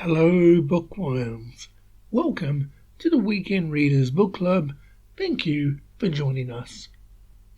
Hello, Bookworms. Welcome to the Weekend Readers Book Club. Thank you for joining us.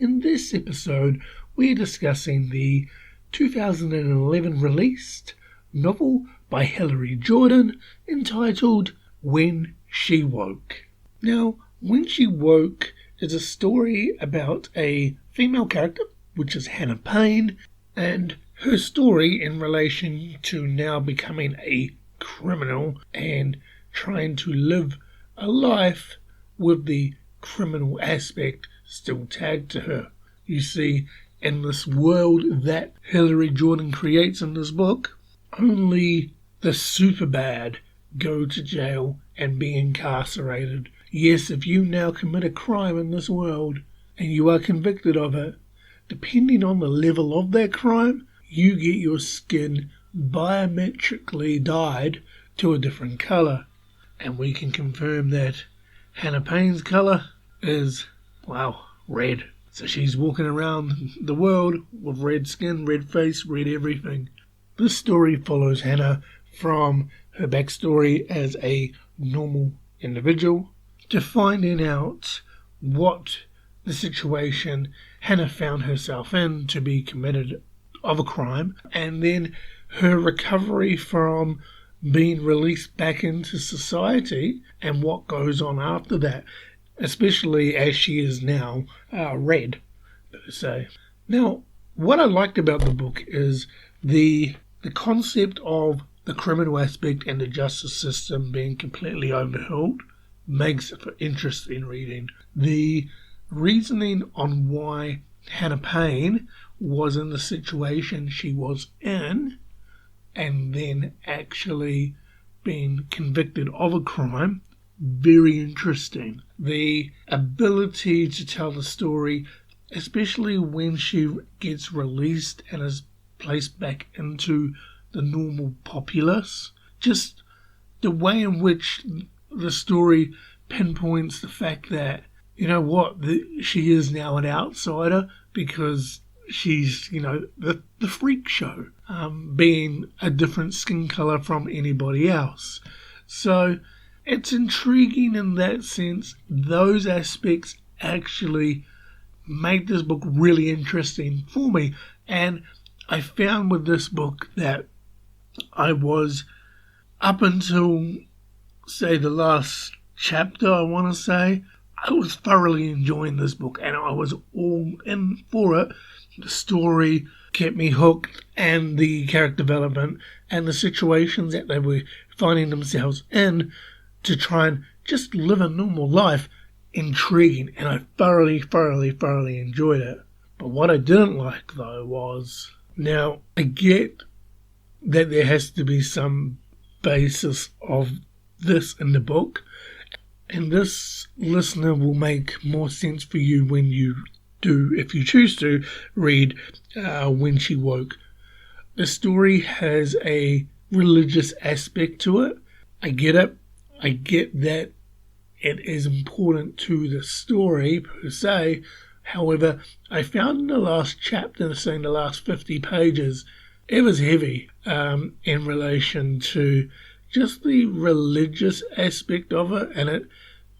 In this episode, we're discussing the 2011 released novel by Hilary Jordan entitled When She Woke. Now, When She Woke is a story about a female character, which is Hannah Payne, and her story in relation to now becoming a criminal and trying to live a life with the criminal aspect still tagged to her. You see, in this world that Hilary Jordan creates in this book, only the super bad go to jail and be incarcerated. Yes, if you now commit a crime in this world and you are convicted of it, depending on the level of that crime, you get your skin biometrically dyed to a different colour. And we can confirm that Hannah Payne's colour is, red. So she's walking around the world with red skin, red face, red everything. This story follows Hannah from her backstory as a normal individual to finding out what the situation Hannah found herself in to be committed of a crime, and then her recovery from being released back into society and what goes on after that, especially as she is now red, per se. Now, what I liked about the book is the concept of the criminal aspect and the justice system being completely overhauled makes it for interesting reading. The reasoning on why Hannah Payne was in the situation she was in and then actually being convicted of a crime, very interesting. The ability to tell the story, especially when she gets released and is placed back into the normal populace, just the way in which the story pinpoints the fact that, you know what, she is now an outsider because she's, the freak show, being a different skin colour from anybody else. So it's intriguing in that sense. Those aspects actually made this book really interesting for me. And I found with this book that I was, up until, say, the last chapter, I want to say, I was thoroughly enjoying this book and I was all in for it. The story kept me hooked, and the character development and the situations that they were finding themselves in to try and just live a normal life, intriguing, and I thoroughly enjoyed it. But what I didn't like, though, was, now, I get that there has to be some basis of this in the book, and this, listener, will make more sense for you when you do, if you choose to, read When She Woke. The story has a religious aspect to it. I get it. I get that it is important to the story, per se. However, I found in the last chapter, saying the last 50 pages, it was heavy in relation to just the religious aspect of it, and it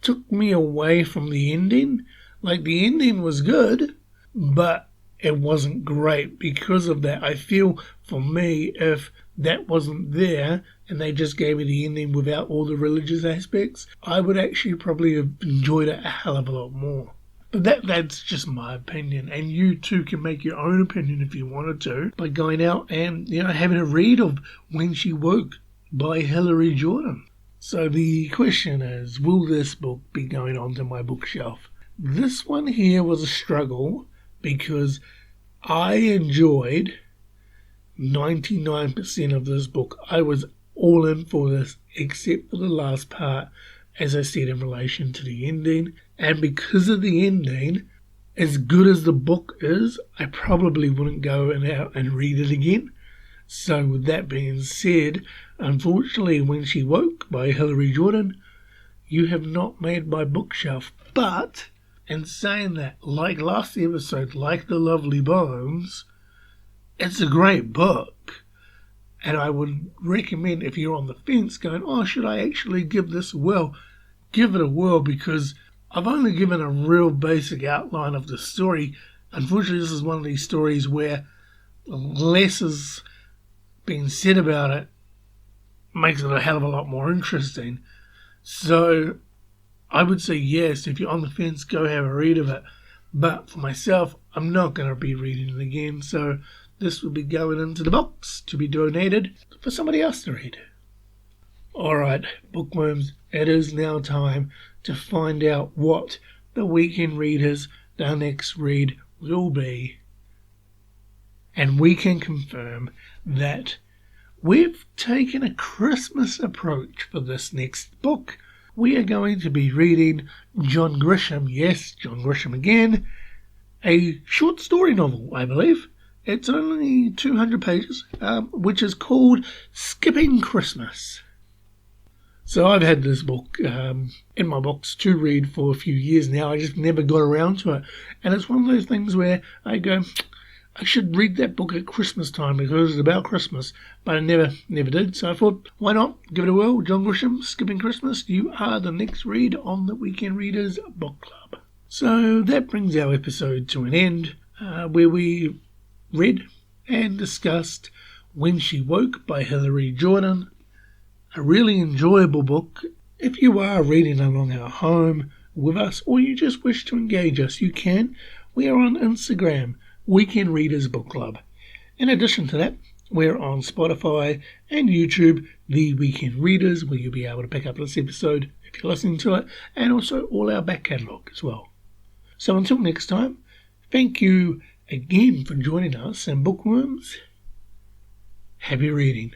took me away from the ending. Like, the ending was good, but it wasn't great because of that. I feel, for me, if that wasn't there and they just gave me the ending without all the religious aspects, I would actually probably have enjoyed it a hell of a lot more. But that's just my opinion, and you too can make your own opinion if you wanted to by going out and, having a read of When She Woke by Hilary Jordan. So the question is, will this book be going onto my bookshelf? This one here was a struggle because I enjoyed 99% of this book. I was all in for this except for the last part, as I said, in relation to the ending. And because of the ending, as good as the book is, I probably wouldn't go out and read it again. So with that being said, unfortunately, When She Woke by Hilary Jordan, you have not made my bookshelf. But in saying that, like last episode, like The Lovely Bones, it's a great book. And I would recommend, if you're on the fence going, oh, should I actually give this a whirl? Give it a whirl, because I've only given a real basic outline of the story. Unfortunately, this is one of these stories where less has been said about it, makes it a hell of a lot more interesting. So I would say yes, if you're on the fence, go have a read of it. But for myself, I'm not going to be reading it again, so this will be going into the box to be donated for somebody else to read. Alright, bookworms, it is now time to find out what the Weekend Readers, their next read will be. And we can confirm that we've taken a Christmas approach for this next book. We are going to be reading John Grisham, yes, John Grisham again, a short story novel, I believe. It's only 200 pages, which is called Skipping Christmas. So I've had this book in my box to read for a few years now. I just never got around to it. And it's one of those things where I go, I should read that book at Christmas time because it's about Christmas, but I never did. So I thought, why not give it a whirl? John Grisham, Skipping Christmas. You are the next read on the Weekend Readers Book Club. So that brings our episode to an end, where we read and discussed When She Woke by Hilary Jordan. A really enjoyable book. If you are reading along at home with us, or you just wish to engage us, you can. We are on Instagram, Weekend Readers Book Club. In addition to that, we're on Spotify and YouTube, The Weekend Readers, where you'll be able to pick up this episode if you're listening to it, and also all our back catalogue as well. So until next time, thank you again for joining us, and bookworms, happy reading.